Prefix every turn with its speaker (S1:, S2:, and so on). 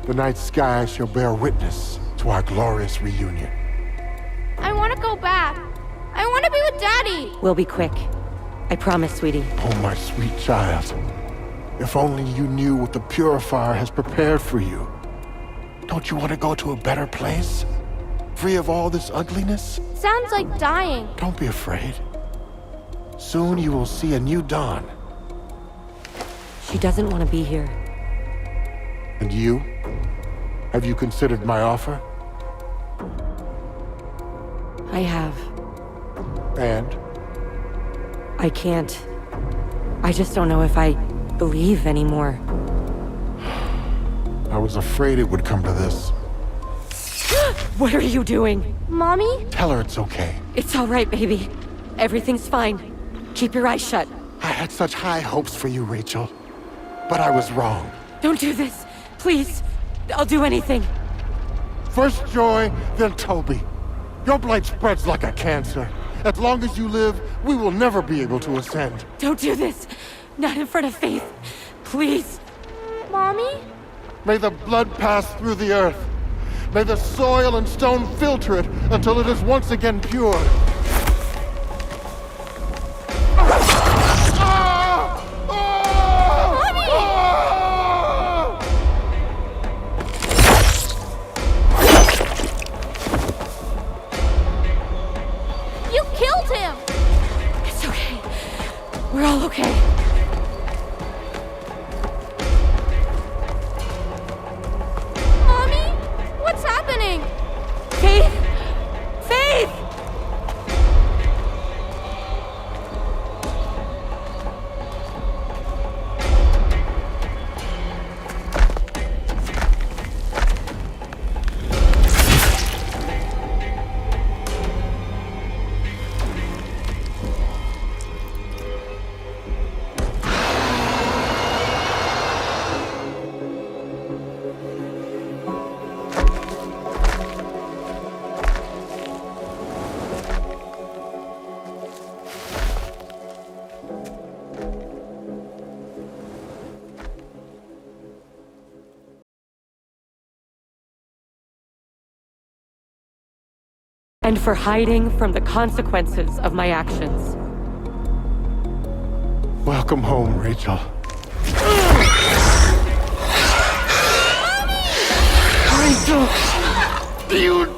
S1: The night sky shall bear witness to our glorious reunion.
S2: I want to go back. I want to be with Daddy.
S3: We'll be quick. I promise, sweetie.
S1: Oh, my sweet child. If only you knew what the Purifier has prepared for you. Don't you want to go to a better place? Free of all this ugliness?
S2: Sounds like dying.
S1: Don't be afraid. Soon you will see a new dawn.
S3: She doesn't want to be here.
S1: And you? Have you considered my offer?
S3: I have.
S1: And?
S3: I can't. I just don't know if I believe anymore.
S1: I was afraid it would come to this.
S3: What are you doing?
S2: Mommy?
S1: Tell her it's okay.
S3: It's all right, baby. Everything's fine. Keep your eyes shut.
S1: I had such high hopes for you, Rachel. But I was wrong.
S3: Don't do this. Please. I'll do anything.
S1: First Joy, then Toby. Your blight spreads like a cancer. As long as you live, we will never be able to ascend.
S3: Don't do this. Not in front of Faith. Please.
S2: Mommy?
S1: May the blood pass through the earth. May the soil and stone filter it until it is once again pure.
S2: You killed him!
S3: It's okay. We're all okay.
S2: Mommy? What's happening?
S3: Faith! Faith! And for hiding from the consequences of my actions.
S1: Welcome home, Rachel. Rachel! You